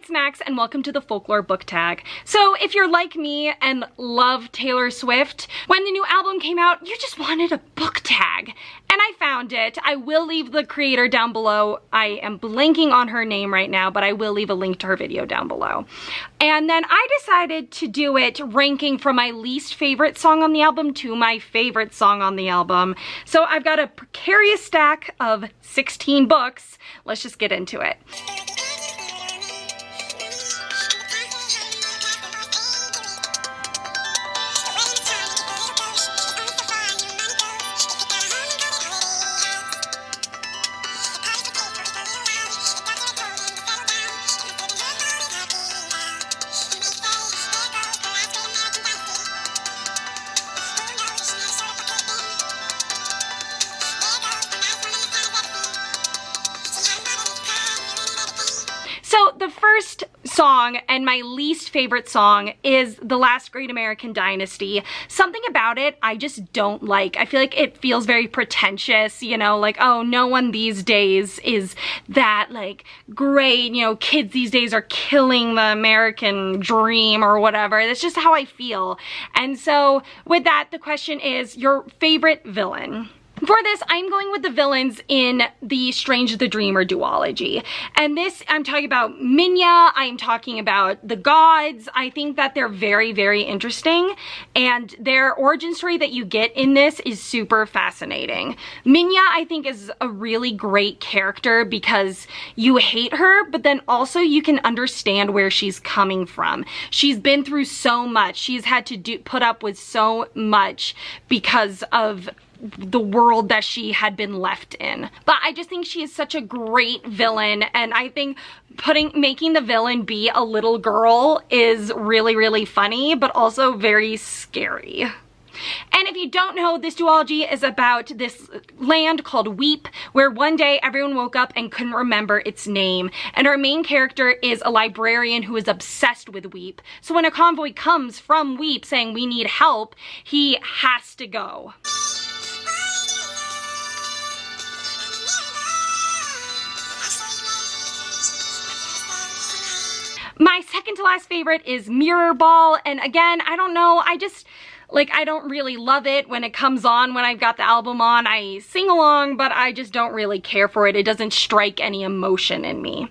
it's Max and welcome to the Folklore Book Tag. So if you're like me and love Taylor Swift, when the new album came out, you just wanted a book tag. And I found it. I will leave the creator down below. I am blanking on her name right now, but I will leave a link to her video down below. And then I decided to do it ranking from my least favorite song on the album to my favorite song on the album. So I've got a precarious stack of 16 books. Let's just get into it. So the first song and my least favorite song is The Last Great American Dynasty. Something about it I just don't like. I feel like it feels very pretentious, you know, like, oh, no one these days is that like great, you know, kids these days are killing the American dream or whatever. That's just how I feel. And so with that, the question is your favorite villain. For this, I'm going with the villains in the Strange the Dreamer duology. And this, I'm talking about Minya, I'm talking about the gods. I think that they're very, very interesting. And their origin story that you get in this is super fascinating. Minya, I think, is a really great character because you hate her, but then also you can understand where she's coming from. She's been through so much. She's had to put up with so much because of the world that she had been left in. But I just think she is such a great villain, and I think making the villain be a little girl is really, really funny, but also very scary. And if you don't know, this duology is about this land called Weep, where one day everyone woke up and couldn't remember its name. And our main character is a librarian who is obsessed with Weep. So when a convoy comes from Weep saying we need help, he has to go. My second to last favorite is Mirror Ball, and again, I don't know, I don't really love it when it comes on. When I've got the album on, I sing along, but I just don't really care for it. It doesn't strike any emotion in me.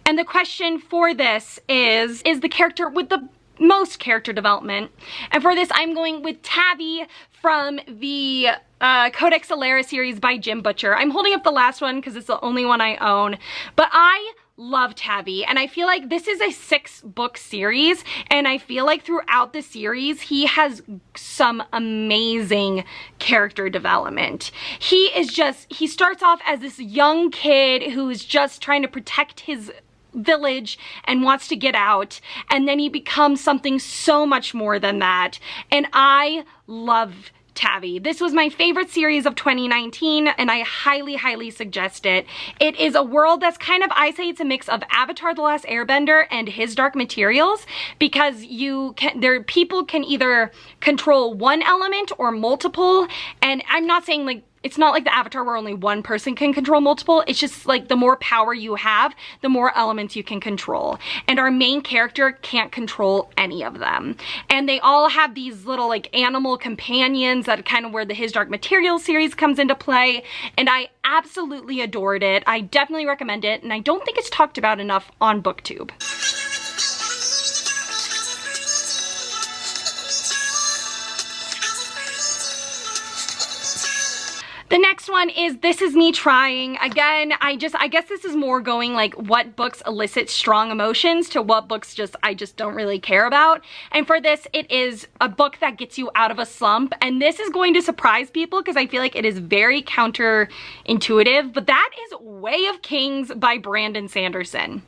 And the question for this is the character with the most character development. And for this, I'm going with Tavi from the Codex Alera series by Jim Butcher. I'm holding up the last one because it's the only one I own, but I love Tavi, and I feel like this is a 6-book series, and I feel like throughout the series he has some amazing character development. He starts off as this young kid who's just trying to protect his village and wants to get out, and then he becomes something so much more than that, and I love Tavi. This was my favorite series of 2019, and I highly, highly suggest it. It is a world that's kind of, I say it's a mix of Avatar: The Last Airbender and His Dark Materials, because people can either control one element or multiple, and I'm not saying like, it's not like the Avatar where only one person can control multiple. It's just like the more power you have, the more elements you can control. And our main character can't control any of them. And they all have these little like animal companions that kind of where the His Dark Materials series comes into play. And I absolutely adored it. I definitely recommend it. And I don't think it's talked about enough on BookTube. The next one is This Is Me Trying. Again, I guess this is more going like what books elicit strong emotions to what books I just don't really care about. And for this, it is a book that gets you out of a slump. And this is going to surprise people because I feel like it is very counterintuitive, but that is Way of Kings by Brandon Sanderson.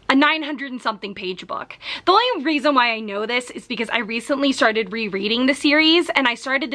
A 900 and something page book. The only reason why I know this is because I recently started rereading the series, and I read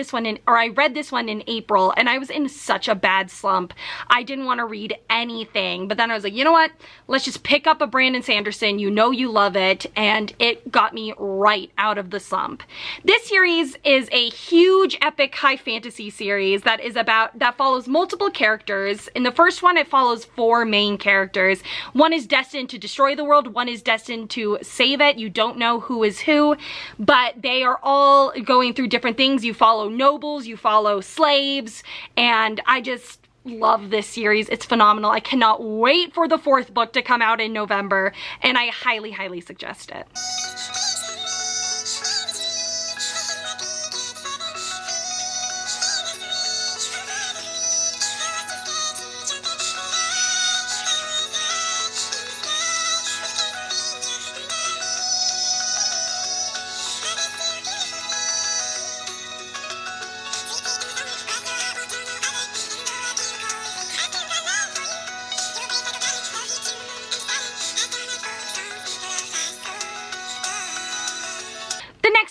this one in April, and I was in such a bad slump. I didn't want to read anything, but then I was like, you know what? Let's just pick up a Brandon Sanderson. You know you love it, and it got me right out of the slump. This series is a huge epic high fantasy series that follows multiple characters. In the first one, it follows 4 main characters. One is destined to destroy the world. One is destined to save it. You don't know who is who, but they are all going through different things. You follow nobles, you follow slaves, and I just love this series. It's phenomenal. I cannot wait for the 4th book to come out in November, and I highly, highly suggest it.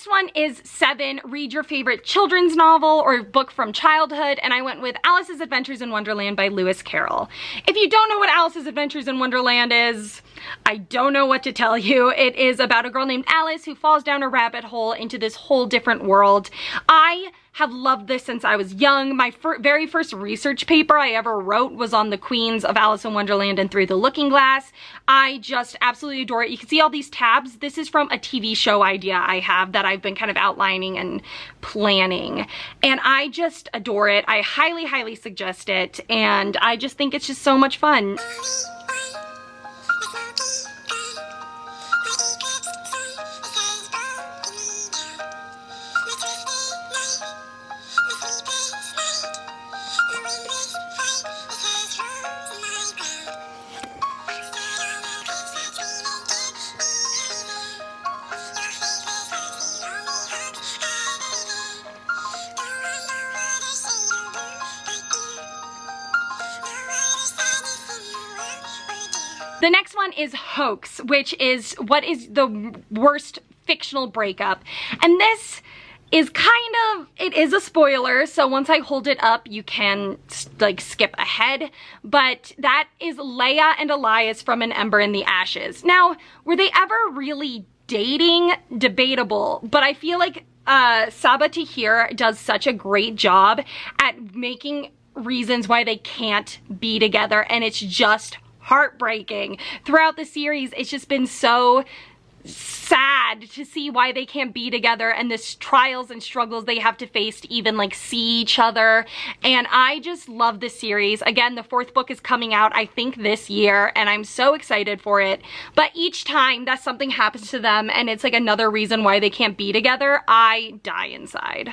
One is 7, read your favorite children's novel or book from childhood, and I went with Alice's Adventures in Wonderland by Lewis Carroll. If you don't know what Alice's Adventures in Wonderland is, I don't know what to tell you. It is about a girl named Alice who falls down a rabbit hole into this whole different world. I have loved this since I was young. My very first research paper I ever wrote was on the queens of Alice in Wonderland and Through the Looking Glass. I just absolutely adore it. You can see all these tabs. This is from a TV show idea I have that I've been kind of outlining and planning. And I just adore it. I highly, highly suggest it. And I just think it's just so much fun. The next one is Hoax, which is what is the worst fictional breakup. And this is kind of, it is a spoiler, so once I hold it up, you can like skip ahead. But that is Leia and Elias from An Ember in the Ashes. Now, were they ever really dating? Debatable, but I feel like Sabaa Tahir does such a great job at making reasons why they can't be together, and it's just heartbreaking. Throughout the series, it's just been so sad to see why they can't be together and the trials and struggles they have to face to even like see each other. And I just love this series. Again, the 4th book is coming out, I think, this year, and I'm so excited for it. But each time that something happens to them and it's like another reason why they can't be together, I die inside.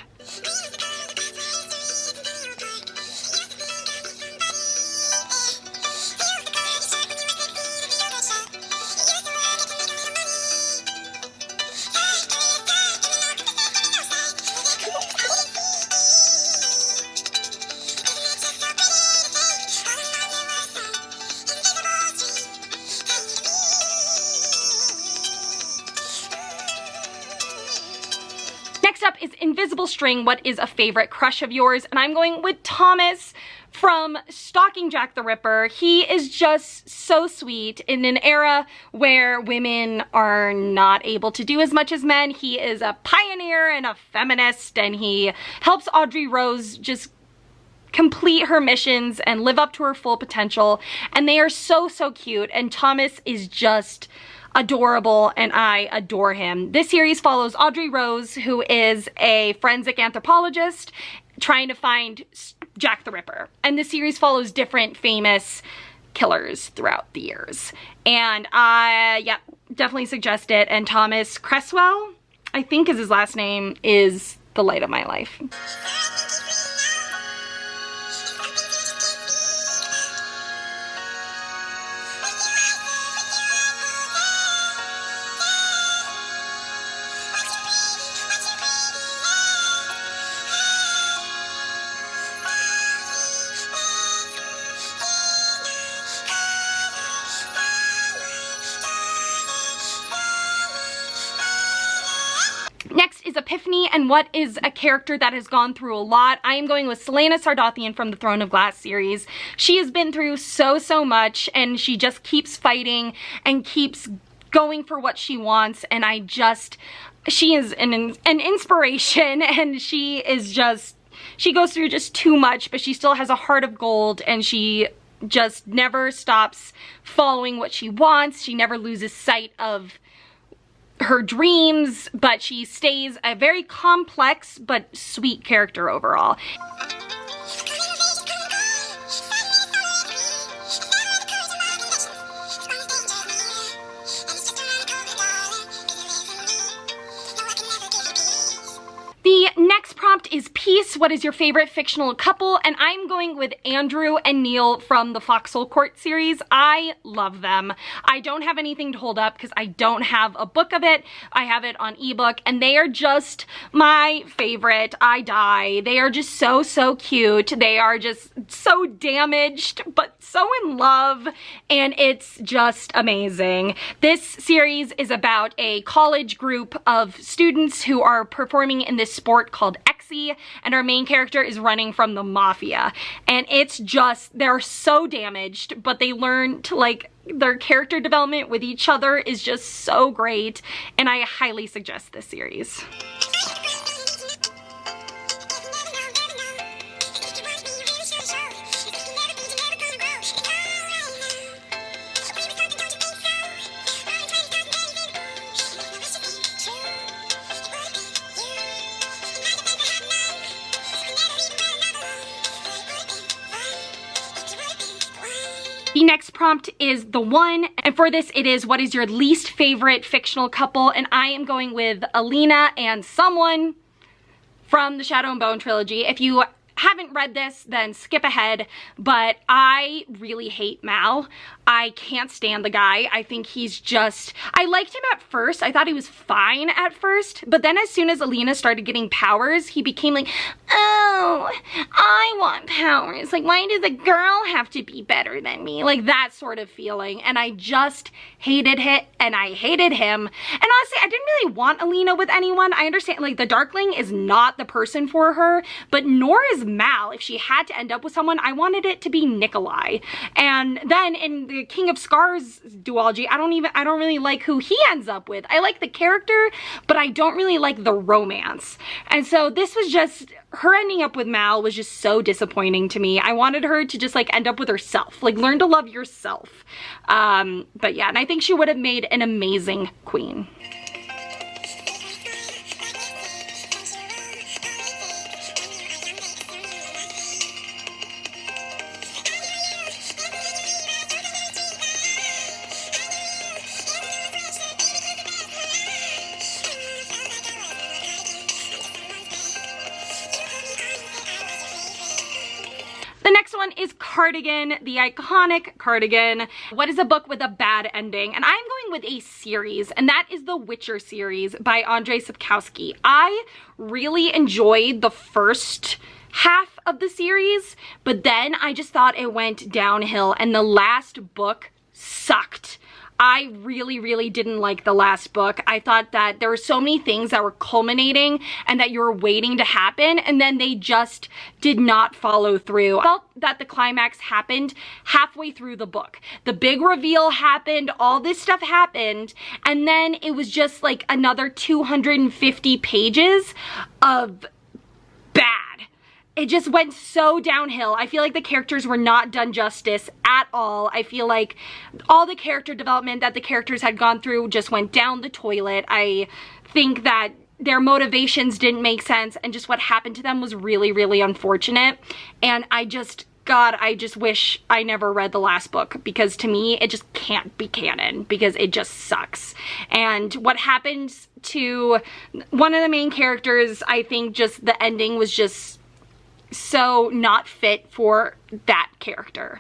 Next up is Invisible String, what is a favorite crush of yours? And I'm going with Thomas from Stalking Jack the Ripper. He is just so sweet in an era where women are not able to do as much as men. He is a pioneer and a feminist, and he helps Audrey Rose just complete her missions and live up to her full potential. And they are so, so cute. And Thomas is just adorable, and I adore him. This series follows Audrey Rose, who is a forensic anthropologist trying to find Jack the Ripper. And the series follows different famous killers throughout the years. And yeah, definitely suggest it. And Thomas Cresswell, I think is his last name, is the light of my life. Next is Epiphany, and what is a character that has gone through a lot. I am going with Celaena Sardothien from the Throne of Glass series. She has been through so, so much, and she just keeps fighting and keeps going for what she wants, and she is an inspiration, and she goes through just too much, but she still has a heart of gold, and she just never stops following what she wants. She never loses sight of her dreams, but she stays a very complex but sweet character overall. The next prompt is peace. What is your favorite fictional couple? And I'm going with Andrew and Neil from the Foxhole Court series. I love them. I don't have anything to hold up because I don't have a book of it. I have it on ebook, and they are just my favorite. I die. They are just so, so cute. They are just so damaged, but so in love, and it's just amazing. This series is about a college group of students who are performing in this sport called Exy, and our main character is running from the mafia. And it's just, they're so damaged, but they learn to, like, their character development with each other is just so great, and I highly suggest this series. The next prompt is The One, and for this it is, what is your least favorite fictional couple? And I am going with Alina and someone from the Shadow and Bone trilogy. If you haven't read this, then skip ahead, but I really hate Mal. I can't stand the guy. I think he's just, I liked him at first. I thought he was fine at first, but then as soon as Alina started getting powers, he became like, oh, I want powers. Like, why does a girl have to be better than me? Like, that sort of feeling. And I just hated it, and I hated him. And honestly, I didn't really want Alina with anyone. I understand, like, the Darkling is not the person for her, but nor is Mal. If she had to end up with someone, I wanted it to be Nikolai. And then in the King of Scars duology, I don't really like who he ends up with. I like the character, but I don't really like the romance. And so this was just, her ending up with Mal was just so disappointing to me. I wanted her to just like end up with herself, like learn to love yourself. But yeah, and I think she would have made an amazing queen. The next one is Cardigan, the iconic Cardigan. What is a book with a bad ending? And I'm going with a series, and that is the Witcher series by Andrzej Sapkowski. I really enjoyed the first half of the series, but then I just thought it went downhill, and the last book sucked. I really didn't like the last book. I thought that there were so many things that were culminating and that you were waiting to happen, and then they just did not follow through. I felt that the climax happened halfway through the book. The big reveal happened, all this stuff happened, and then it was just like another 250 pages of bad. It just went so downhill. I feel like the characters were not done justice at all. I feel like all the character development that the characters had gone through just went down the toilet. I think that their motivations didn't make sense, and just what happened to them was really unfortunate. And I just wish I never read the last book, because to me, it just can't be canon, because it just sucks. And what happens to one of the main characters, I think just the ending was just so not fit for that character.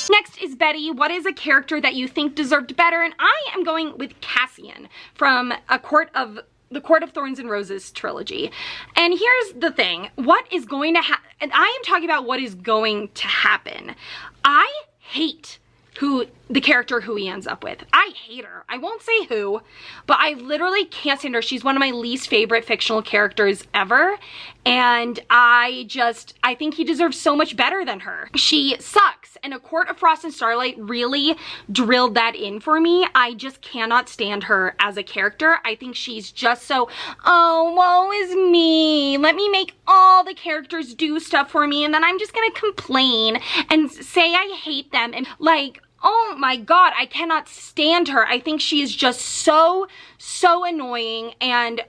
Next is Betty. What is a character that you think deserved better? And I am going with Cassian from A Court of the Court of Thorns and Roses trilogy. And here's the thing, what is going to happen, and I am talking about what is going to happen. I hate the character who he ends up with. I hate her. I won't say who, but I literally can't stand her. She's one of my least favorite fictional characters ever. And I think he deserves so much better than her. She sucks. And A Court of Frost and Starlight really drilled that in for me. I just cannot stand her as a character. I think she's just so, oh, woe is me. Let me make all the characters do stuff for me and then I'm just gonna complain and say I hate them and like, oh my god, I cannot stand her. I think she is just so annoying, and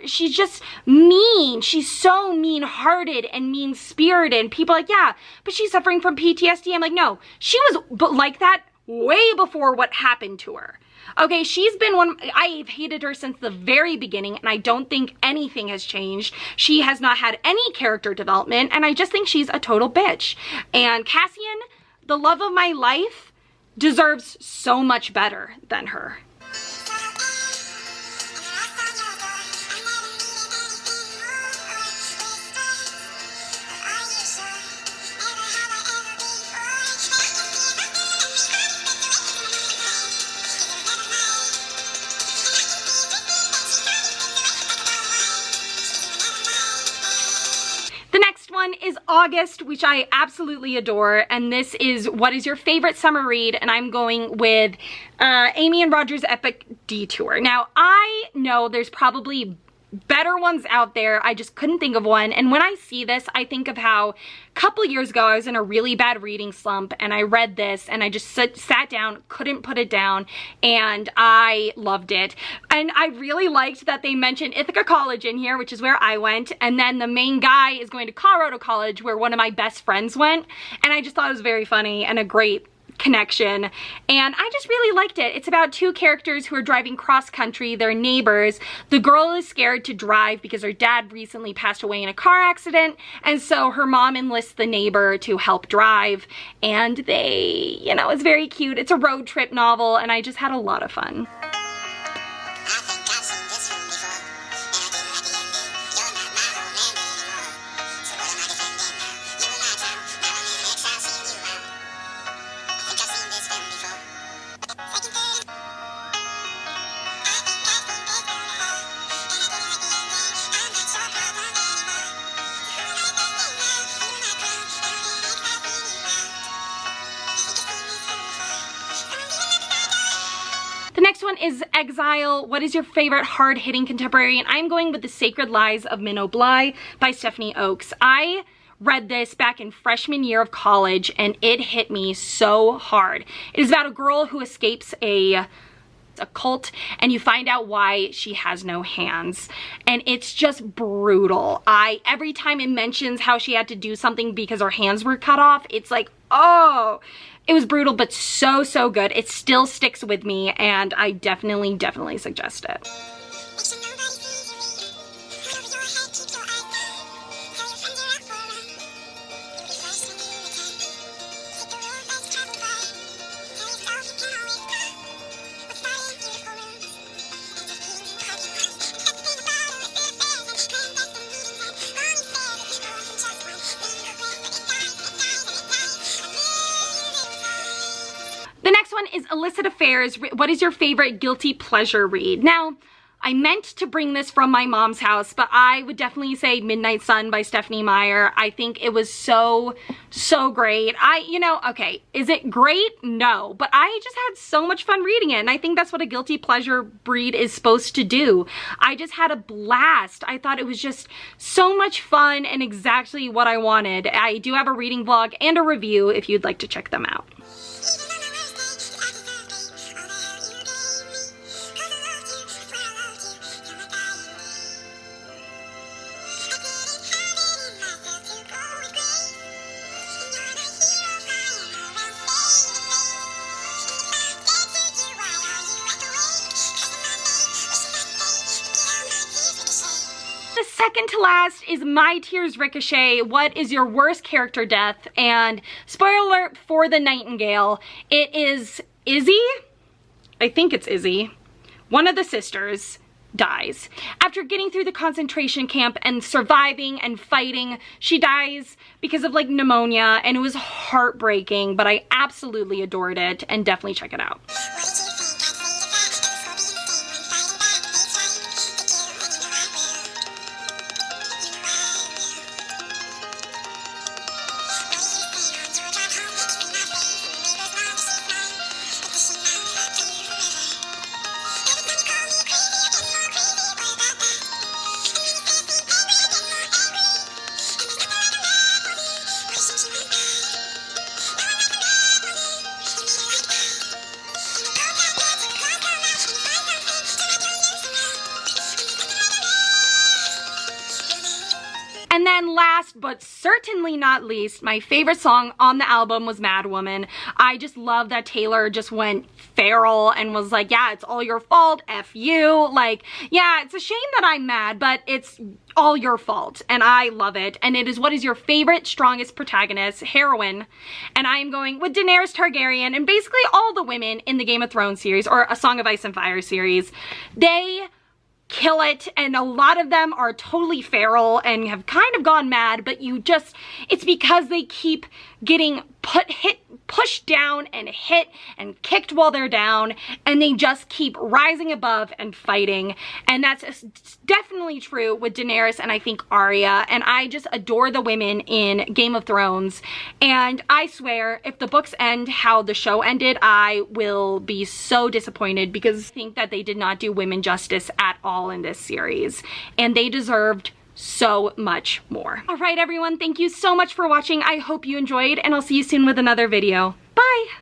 she's just mean. She's so mean-hearted and mean-spirited, and people are like, yeah, but she's suffering from PTSD. I'm like, no, she was like that way before what happened to her. Okay, she's been I've hated her since the very beginning, and I don't think anything has changed. She has not had any character development, and I just think she's a total bitch. And Cassian, the love of my life, deserves so much better than her. Is August, which I absolutely adore, and this is what is your favorite summer read, and I'm going with Amy and Roger's Epic Detour. Now, I know there's probably better ones out there. I just couldn't think of one, and when I see this, I think of how a couple years ago I was in a really bad reading slump, and I read this, and I just sat down, couldn't put it down, and I loved it. And I really liked that they mentioned Ithaca College in here, which is where I went, and then the main guy is going to Colorado College, where one of my best friends went, and I just thought it was very funny and a great connection, and I just really liked it. It's about two characters who are driving cross country. They're neighbors. The girl is scared to drive because her dad recently passed away in a car accident, and so her mom enlists the neighbor to help drive, and they, you know, it's very cute. It's a road trip novel, and I just had a lot of fun. The next one is Exile. What is your favorite hard-hitting contemporary? And I'm going with The Sacred Lies of Minnow Bly by Stephanie Oakes. I read this back in freshman year of college, and it hit me so hard. It is about a girl who escapes a cult, and you find out why she has no hands, and it's just brutal. Every time it mentions how she had to do something because her hands were cut off, it's like, oh, it was brutal, but so good. It still sticks with me, and I definitely suggest it. Is Illicit Affairs. What is your favorite guilty pleasure read? Now, I meant to bring this from my mom's house, but I would definitely say Midnight Sun by Stephanie Meyer. I think it was so great. Okay, is it great? No, but I just had so much fun reading it, and I think that's what a guilty pleasure read is supposed to do. I just had a blast. I thought it was just so much fun and exactly what I wanted. I do have a reading vlog and a review if you'd like to check them out. Second to last is My Tears Ricochet. What is your worst character death? And spoiler alert for The Nightingale, it is Izzy. I think it's Izzy, one of the sisters. dies. After getting through the concentration camp and surviving and fighting, she dies because of like pneumonia, and it was heartbreaking, but I absolutely adored it, and definitely check it out. And then last but certainly not least, my favorite song on the album was Mad Woman. I just love that Taylor just went feral and was like, yeah, it's all your fault, F you. Like, yeah, it's a shame that I'm mad, but it's all your fault, and I love it. And it is what is your favorite, strongest protagonist, heroine, and I am going with Daenerys Targaryen, and basically all the women in the Game of Thrones series, or A Song of Ice and Fire series. They kill it, and a lot of them are totally feral and have kind of gone mad, but it's because they keep getting pushed down and hit and kicked while they're down, and they just keep rising above and fighting. And that's definitely true with Daenerys and I think Arya, and I just adore the women in Game of Thrones. And I swear, if the books end how the show ended, I will be so disappointed, because I think that they did not do women justice at all in this series, and they deserved so much more. All right, everyone, thank you so much for watching. I hope you enjoyed, and I'll see you soon with another video. Bye!